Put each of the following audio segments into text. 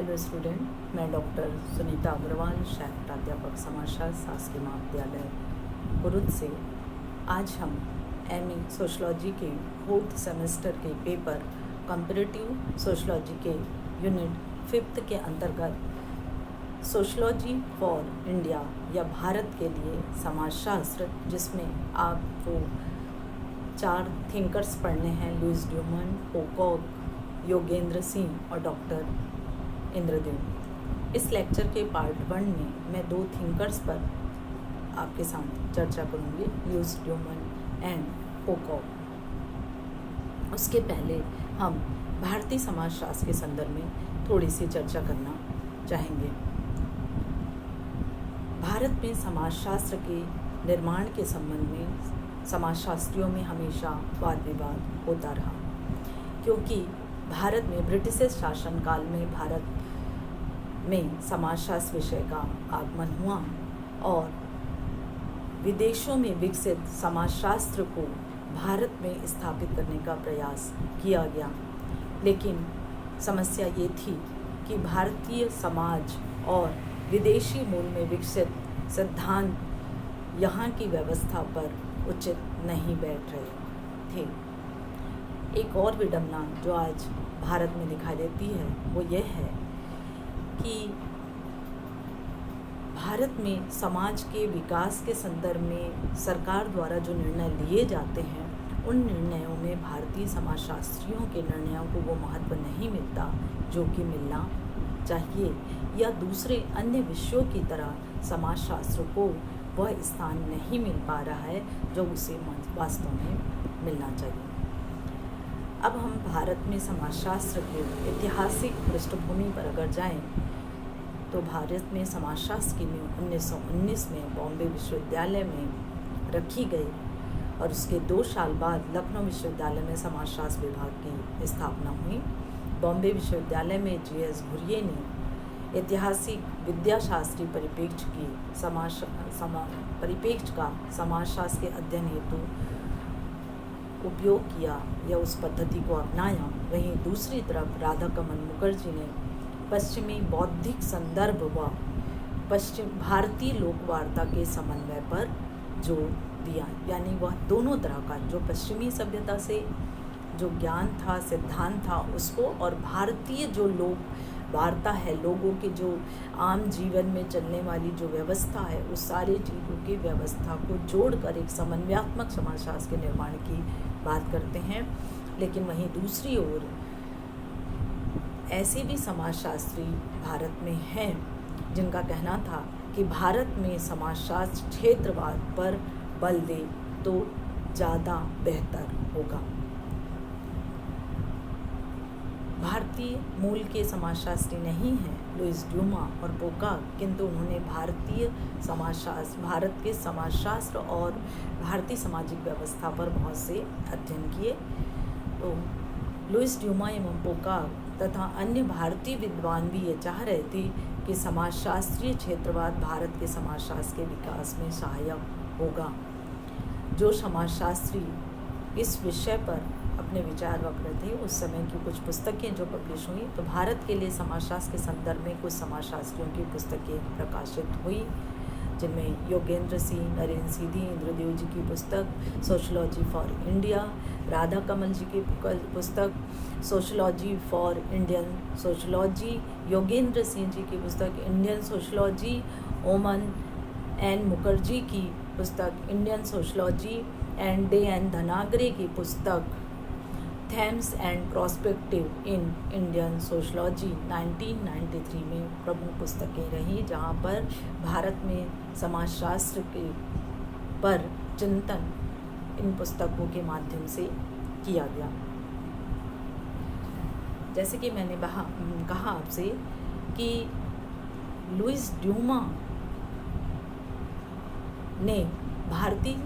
Hello student, मैं doctor Sunita Agarwal, सहायक प्राध्यापक समाजशास्त्र शासकीय महाविद्यालय कुरुद से। आज हम एमए सोशलॉजी के 4th सेमेस्टर के पेपर कंपैरेटिव सोशलॉजी के यूनिट 5th के अंतर्गत सोशलॉजी फॉर इंडिया या भारत के लिए समाजशास्त्र, जिसमें आपको 4 थिंकर्स पढ़ने हैं: लुईस ड्यूमन, पोकॉक, योगेंद्र सिंह और डॉक्टर इंद्रदेव। इस लेक्चर के पार्ट 1 में मैं 2 थिंकर्स पर आपके साथ चर्चा करूंगी, लुईस ड्यूमन एंड पोकॉक। उसके पहले हम भारतीय समाजशास्त्र के संदर्भ में थोड़ी सी चर्चा करना चाहेंगे। भारत में समाजशास्त्र के निर्माण के संबंध में समाजशास्त्रियों में हमेशा वाद विवाद होता रहा, क्योंकि भारत में ब्रिटिश शासन काल में भारत में समाजशास्त्र विषय का आगमन हुआ और विदेशों में विकसित समाजशास्त्र को भारत में स्थापित करने का प्रयास किया गया। लेकिन समस्या ये थी कि भारतीय समाज और विदेशी मूल में विकसित सिद्धांत यहाँ की व्यवस्था पर उचित नहीं बैठ रहे थे। एक और विडंबना जो आज भारत में दिखाई देती है वो ये है कि भारत में समाज के विकास के संदर्भ में सरकार द्वारा जो निर्णय लिए जाते हैं, उन निर्णयों में भारतीय समाजशास्त्रियों के निर्णयों को वो महत्व नहीं मिलता जो कि मिलना चाहिए, या दूसरे अन्य विषयों की तरह समाजशास्त्र को वह स्थान नहीं मिल पा रहा है जो उसे वास्तव में मिलना चाहिए। अब हम भारत में समाजशास्त्र के ऐतिहासिक पृष्ठभूमि पर अगर जाएं, तो भारत में समाजशास्त्र की नींव 1919 में बॉम्बे विश्वविद्यालय में रखी गई और उसके 2 साल बाद लखनऊ विश्वविद्यालय में समाजशास्त्र विभाग की स्थापना हुई। बॉम्बे विश्वविद्यालय में J.S. घुरिये ने ऐतिहासिक विद्याशास्त्री परिप्रेक्ष्य का समाजशास्त्र के अध्ययन हेतु उपयोग किया या उस पद्धति को अपनाया। वहीं दूसरी तरफ राधाकमल मुखर्जी ने पश्चिमी बौद्धिक संदर्भ व पश्चिम भारतीय लोकवार्ता के समन्वय पर जोर दिया, यानी वह दोनों तरह का जो पश्चिमी सभ्यता से जो ज्ञान था, सिद्धांत था, उसको और भारतीय जो लोक वार्ता है, लोगों के जो आम जीवन में चलने वाली जो व्यवस्था है, उस सारी चीज़ों की व्यवस्था को जोड़कर एक समन्वयात्मक समाजशास्त्र के निर्माण की बात करते हैं। लेकिन वहीं दूसरी ओर ऐसे भी समाजशास्त्री भारत में हैं जिनका कहना था कि भारत में समाजशास्त्र क्षेत्रवाद पर बल दे तो ज़्यादा बेहतर होगा। भारतीय मूल के समाजशास्त्री नहीं हैं लुईस ड्यूमा और पोकॉक, किंतु उन्होंने भारतीय समाजशास्त्र, भारत के समाजशास्त्र और भारतीय सामाजिक व्यवस्था पर बहुत से अध्ययन किए। तो लुईस ड्यूमा एवं पोकॉक तथा अन्य भारतीय विद्वान भी ये चाह रहे थे कि समाजशास्त्रीय क्षेत्रवाद भारत के समाजशास्त्र के विकास में सहायक होगा। जो समाजशास्त्री इस विषय पर अपने विचार वक्त रहे थे, उस समय की कुछ पुस्तकें जो पब्लिश हुई, तो भारत के लिए समाजशास्त्र के संदर्भ में कुछ समाजशास्त्रियों की पुस्तकें प्रकाशित हुई, जिनमें योगेंद्र सिंह, नरेंद्र सीधी, इंद्रदेव जी की पुस्तक sociology for India, Radhakamal ji की पुस्तक sociology for Indian sociology, Yogendra Singh ji की पुस्तक Indian sociology, Oommen and Mukherjee की पुस्तक Indian sociology and D N Dhanagare की पुस्तक themes and prospective in Indian sociology 1993 में प्रमुख पुस्तकें रहीं, जहाँ पर भारत में समाजशास्त्र के पर चिंतन इन पुस्तकों के माध्यम से किया गया। जैसे कि मैंने कहा आपसे कि लुईस ड्यूमा ने भारतीय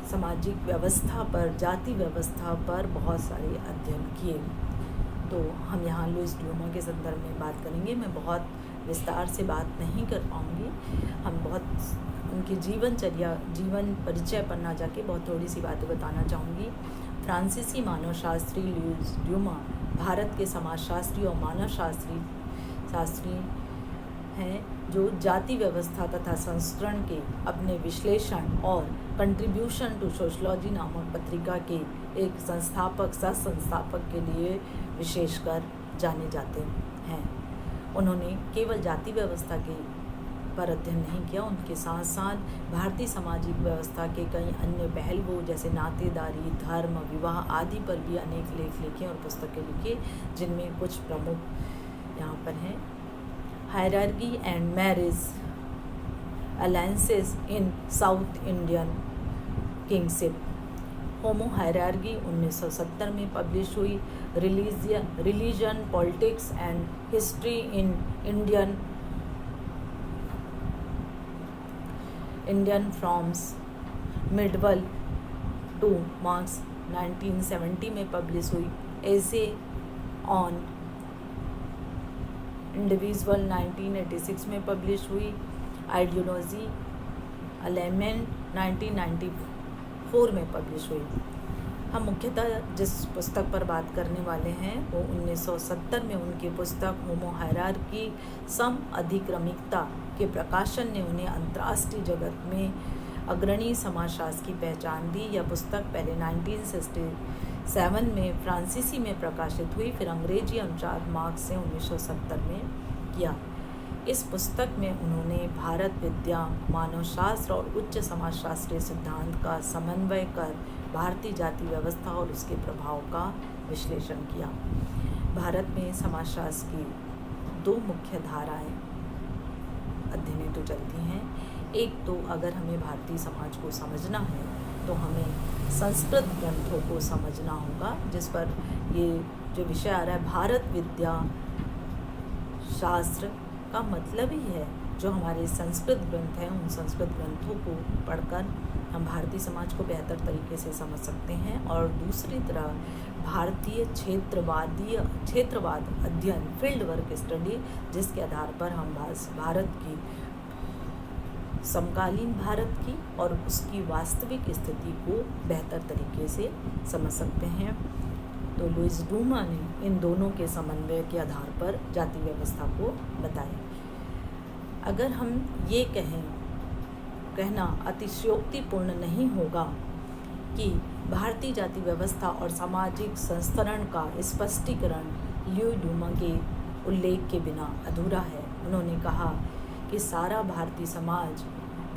सामाजिक व्यवस्था पर, जाति व्यवस्था पर बहुत सारे अध्ययन किए। तो हम यहाँ लुईस ड्यूमा के संदर्भ में बात करेंगे। मैं बहुत विस्तार से बात नहीं कर पाऊँगी। हम बहुत उनकी जीवन परिचय पर ना जाके बहुत थोड़ी सी बातें बताना चाहूँगी। फ्रांसीसी मानवशास्त्री लुईस ड्यूमा भारत के समाजशास्त्री और मानवशास्त्री शास्त्री हैं जो जाति व्यवस्था तथा संस्करण के अपने विश्लेषण और कंट्रीब्यूशन टू सोशलॉजी नामक पत्रिका के एक संस्थापक सह संस्थापक के लिए विशेषकर जाने जाते हैं। उन्होंने केवल जाति व्यवस्था के पर अध्ययन नहीं किया, उनके साथ साथ भारतीय सामाजिक व्यवस्था के कई अन्य पहलुओं जैसे नातेदारी, धर्म, विवाह आदि पर भी अनेक लेख लिखे और पुस्तकें लिखी, जिनमें कुछ प्रमुख यहाँ पर हैं। Hierarchy and marriage alliances in south Indian kingship, homo hierarchy 1970 में पब्लिश हुई। Religion, politics and history in Indian firms medieval two marks 1970 में पब्लिश हुई। एसे ऑन इंडिविजुअल 1986 में पब्लिश हुई। आइडियोलॉजी अलेमेंट 1994 में पब्लिश हुई। हम मुख्यतः जिस पुस्तक पर बात करने वाले हैं वो 1970 में उनकी पुस्तक होमो हायरार्की सम अधिक्रमिकता के प्रकाशन ने उन्हें अंतर्राष्ट्रीय जगत में अग्रणी समाजशास्त्र की पहचान दी। यह पुस्तक पहले 1967 में फ्रांसीसी में प्रकाशित हुई, फिर अंग्रेजी अनुवाद मार्क्स से 1970 में किया। इस पुस्तक में उन्होंने भारत विद्या, मानवशास्त्र और उच्च समाजशास्त्रीय सिद्धांत का समन्वय कर भारतीय जाति व्यवस्था और उसके प्रभाव का विश्लेषण किया। भारत में समाजशास्त्र की दो मुख्य धाराएं अध्ययन तो चलती हैं। एक तो अगर हमें भारतीय समाज को समझना है तो हमें संस्कृत ग्रंथों को समझना होगा, जिस पर ये जो विषय आ रहा है भारत विद्या शास्त्र का मतलब ही है जो हमारे संस्कृत ग्रंथ हैं, उन संस्कृत ग्रंथों को पढ़कर हम भारतीय समाज को बेहतर तरीके से समझ सकते हैं। और दूसरी तरफ भारतीय क्षेत्रवाद अध्ययन, फील्ड वर्क स्टडी, जिसके आधार पर हम भारत की समकालीन भारत की और उसकी वास्तविक स्थिति को बेहतर तरीके से समझ सकते हैं। तो लुइस डूमा ने इन दोनों के समन्वय के आधार पर जाति व्यवस्था को बताया। अगर हम ये कहना अतिशयोक्तिपूर्ण नहीं होगा कि भारतीय जाति व्यवस्था और सामाजिक संस्तरण का स्पष्टीकरण लुई डूमा के उल्लेख के बिना अधूरा है। उन्होंने कहा कि सारा भारतीय समाज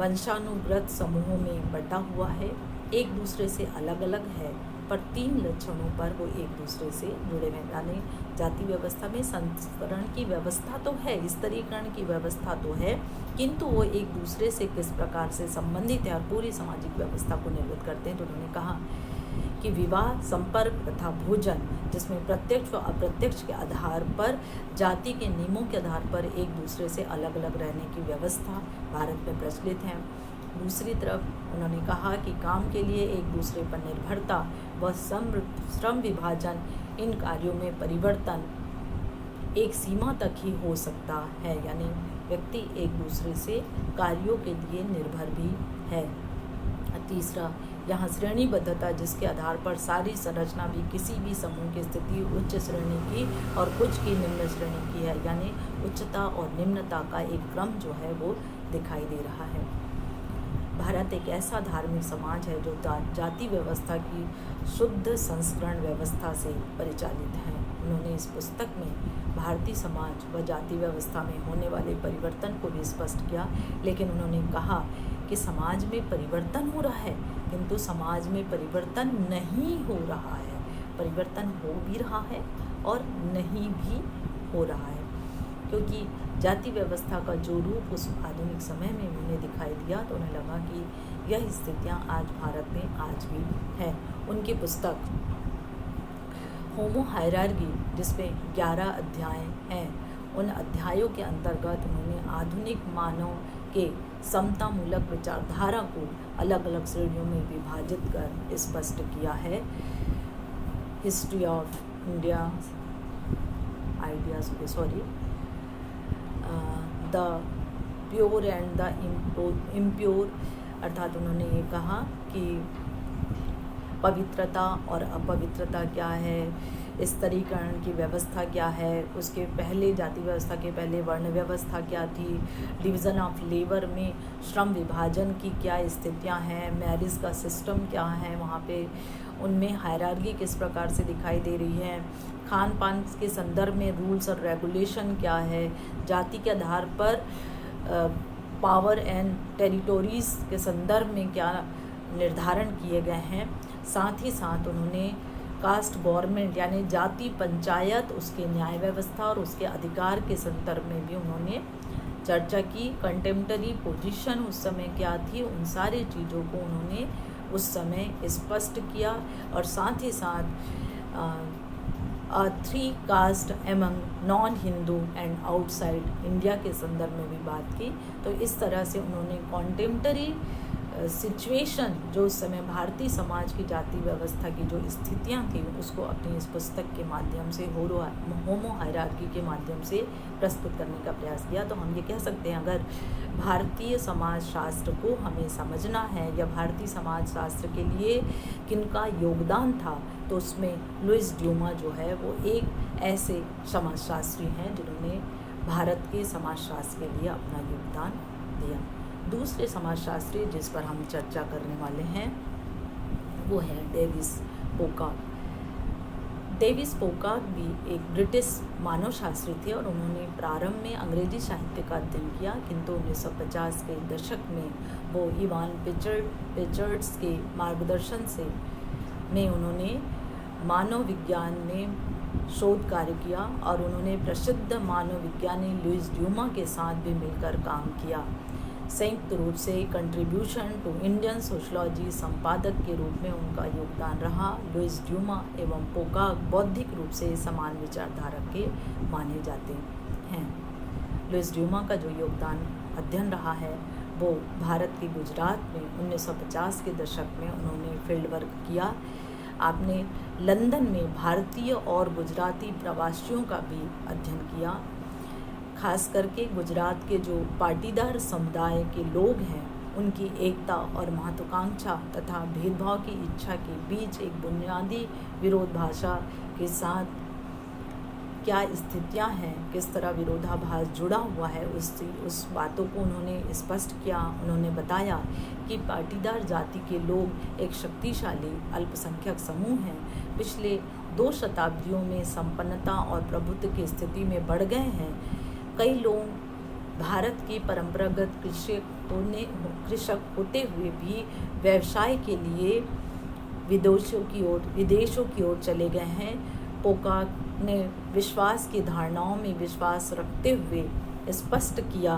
वंशानुगत समूहों में बटा हुआ है, एक दूसरे से अलग अलग है, पर तीन लक्षणों पर वो एक दूसरे से जुड़े हुए। यानी जाति व्यवस्था में संस्तरण की व्यवस्था तो है, स्तरीकरण की व्यवस्था तो है, किंतु वो एक दूसरे से किस प्रकार से संबंधित है और पूरी सामाजिक व्यवस्था को निर्मित करते हैं। तो उन्होंने कहा कि विवाह, संपर्क तथा भोजन, जिसमें प्रत्यक्ष व अप्रत्यक्ष के आधार पर जाति के नियमों के आधार पर एक दूसरे से अलग अलग रहने की व्यवस्था भारत में प्रचलित है। दूसरी तरफ उन्होंने कहा कि काम के लिए एक दूसरे पर निर्भरता व श्रम विभाजन, इन कार्यों में परिवर्तन एक सीमा तक ही हो सकता है, यानी व्यक्ति एक दूसरे से कार्यों के लिए निर्भर भी है। तीसरा, यहाँ श्रेणीबद्धता, जिसके आधार पर सारी संरचना भी किसी भी समूह की स्थिति उच्च श्रेणी की और कुछ की निम्न श्रेणी की है, यानी उच्चता और निम्नता का एक क्रम जो है वो दिखाई दे रहा है। भारत एक ऐसा धार्मिक समाज है जो जाति व्यवस्था की शुद्ध संस्करण व्यवस्था से परिचालित है। उन्होंने इस पुस्तक में भारतीय समाज व जाति व्यवस्था में होने वाले परिवर्तन को भी स्पष्ट किया, लेकिन उन्होंने कहा कि समाज में परिवर्तन हो रहा है, किंतु समाज में परिवर्तन नहीं हो रहा है। परिवर्तन हो भी रहा है और नहीं भी हो रहा है, क्योंकि जाति व्यवस्था का जो रूप उस आधुनिक समय में उन्हें दिखाई दिया तो उन्हें लगा कि यह स्थितियां आज भारत में आज भी है। उनकी पुस्तक होमो हायरार्की, जिसमें 11 अध्याय हैं, उन अध्यायों के अंतर्गत उन्होंने आधुनिक मानव के समतामूलक विचारधारा को अलग अलग श्रेणियों में विभाजित कर स्पष्ट किया है। History of India ideas the pure and the impure, अर्थात उन्होंने ये कहा कि पवित्रता और अपवित्रता क्या है, स्तरीकरण की व्यवस्था क्या है, उसके पहले जाति व्यवस्था के पहले वर्ण व्यवस्था क्या थी, डिवीज़न ऑफ लेबर में श्रम विभाजन की क्या स्थितियां हैं, मैरिज का सिस्टम क्या है वहाँ पे, उनमें हायरार्की किस प्रकार से दिखाई दे रही है, खान पान के संदर्भ में रूल्स और रेगुलेशन क्या है, जाति के आधार पर पावर एंड टेरिटोरीज़ के संदर्भ में क्या निर्धारण किए गए हैं। साथ ही साथ उन्होंने कास्ट गवर्नमेंट यानी जाति पंचायत, उसके न्याय व्यवस्था और उसके अधिकार के संदर्भ में भी उन्होंने चर्चा की। कंटेम्प्टरी पोजीशन उस समय क्या थी, उन सारी चीज़ों को उन्होंने उस समय स्पष्ट किया। और साथ ही साथ 3 caste among non Hindu and outside India के संदर्भ में भी बात की। तो इस तरह से उन्होंने कॉन्टेम्प्टरी सिचुएशन जो उस समय भारतीय समाज की जाति व्यवस्था की जो स्थितियां थी उसको अपनी इस पुस्तक के माध्यम से होमो हायरार्की के माध्यम से प्रस्तुत करने का प्रयास किया। तो हम ये कह सकते हैं, अगर भारतीय समाज शास्त्र को हमें समझना है या भारतीय समाज शास्त्र के लिए किनका योगदान था, तो उसमें लुइस ड्यूमा जो है वो एक ऐसे समाजशास्त्री हैं जिन्होंने भारत के समाजशास्त्र के लिए अपना योगदान दिया। दूसरे समाजशास्त्री जिस पर हम चर्चा करने वाले हैं वो है डेविस पोकॉक। डेविस पोकॉक भी एक ब्रिटिश मानवशास्त्री थे और उन्होंने प्रारंभ में अंग्रेजी साहित्य का अध्ययन किया, किंतु 1950 के दशक में वो इवान पिचर्ड्स के मार्गदर्शन में उन्होंने मानव विज्ञान में शोध कार्य किया और उन्होंने प्रसिद्ध मानव विज्ञानी लुइस ड्यूमा के साथ भी मिलकर काम किया। संयुक्त रूप से कंट्रीब्यूशन टू इंडियन सोशलॉजी संपादक के रूप में उनका योगदान रहा। लुइस ड्यूमा एवं पोकॉक बौद्धिक रूप से समान विचारधारा के माने जाते हैं। लुइस ड्यूमा का जो योगदान अध्ययन रहा है वो भारत के गुजरात में 1950 के दशक में उन्होंने फील्ड वर्क किया। आपने लंदन में भारतीय और गुजराती प्रवासियों का भी अध्ययन किया। खास करके गुजरात के जो पाटीदार समुदाय के लोग हैं उनकी एकता और महत्वाकांक्षा तथा भेदभाव की इच्छा के बीच एक बुनियादी विरोधाभास के साथ क्या स्थितियां हैं, किस तरह विरोधाभास जुड़ा हुआ है, उस बातों को उन्होंने स्पष्ट किया। उन्होंने बताया कि पाटीदार जाति के लोग एक शक्तिशाली अल्पसंख्यक समूह हैं, पिछले 2 शताब्दियों में संपन्नता और प्रभुत्व की स्थिति में बढ़ गए हैं। कई लोग भारत की परंपरागत कृषक होते हुए भी व्यवसाय के लिए विदेशों की ओर चले गए हैं। पोकॉक ने विश्वास की धारणाओं में विश्वास रखते हुए स्पष्ट किया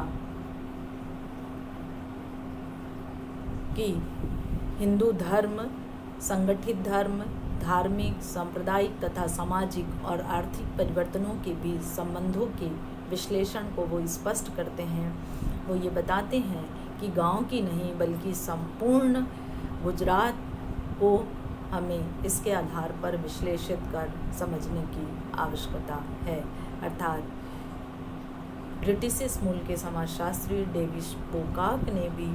कि हिंदू धर्म, संगठित धर्म, धार्मिक, सांप्रदायिक तथा सामाजिक और आर्थिक परिवर्तनों के बीच संबंधों के विश्लेषण को वो स्पष्ट करते हैं। वो ये बताते हैं कि गांव की नहीं बल्कि संपूर्ण गुजरात को हमें इसके आधार पर विश्लेषित कर समझने की आवश्यकता है। अर्थात ब्रिटिश मूल के समाजशास्त्री डेविस पोकॉक ने भी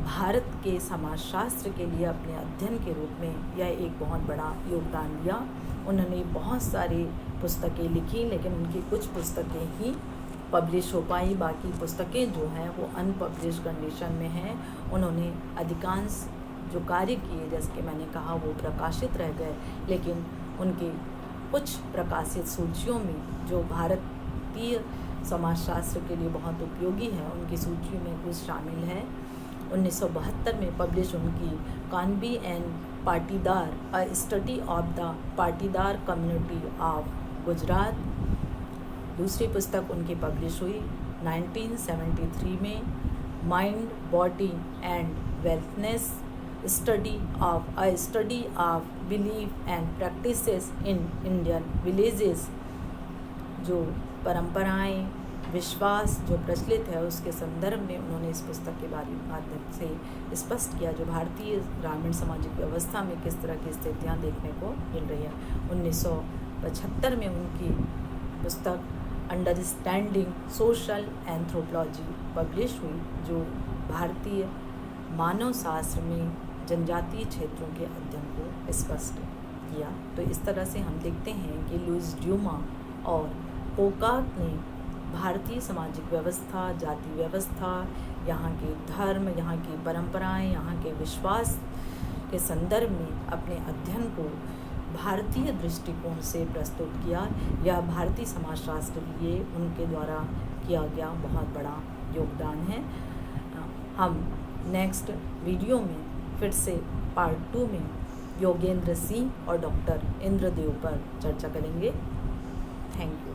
भारत के समाजशास्त्र के लिए अपने अध्ययन के रूप में यह एक बहुत बड़ा योगदान दिया। उन्होंने बहुत सारी पुस्तकें लिखी, लेकिन उनकी कुछ पुस्तकें ही पब्लिश हो पाई, बाकी पुस्तकें जो हैं वो अनपब्लिश कंडीशन में हैं। उन्होंने अधिकांश जो कार्य किए, जैसे कि मैंने कहा, वो प्रकाशित रह गए, लेकिन उनके कुछ प्रकाशित सूचियों में जो भारतीय समाजशास्त्र के लिए बहुत उपयोगी है उनकी सूची में कुछ शामिल है। 1972 में पब्लिश उनकी Kanbi and Patidar, a study of the Patidar community of Gujarat. दूसरी पुस्तक उनकी पब्लिश हुई 1973 में, mind, body and wealthness, study of belief and practices in Indian villages. जो परंपराएं, विश्वास जो प्रचलित है उसके संदर्भ में उन्होंने इस पुस्तक के माध्यम से स्पष्ट किया, जो भारतीय ग्रामीण सामाजिक व्यवस्था में किस तरह की स्थितियाँ देखने को मिल रही है। 1975 में उनकी पुस्तक अंडरस्टैंडिंग सोशल एंथ्रोपोलॉजी पब्लिश हुई, जो भारतीय मानव शास्त्र में जनजातीय क्षेत्रों के अध्ययन को स्पष्ट किया। तो इस तरह से हम देखते हैं कि लुईस ड्यूमा और पोकाक ने भारतीय सामाजिक व्यवस्था, जाति व्यवस्था, यहाँ के धर्म, यहाँ की परंपराएं, यहाँ के विश्वास के संदर्भ में अपने अध्ययन को भारतीय दृष्टिकोण से प्रस्तुत किया। यह भारतीय समाजशास्त्र के लिए उनके द्वारा किया गया बहुत बड़ा योगदान है। हम नेक्स्ट वीडियो में फिर से पार्ट 2 में योगेंद्र सिंह और डॉक्टर इंद्रदेव पर चर्चा करेंगे। Thank you.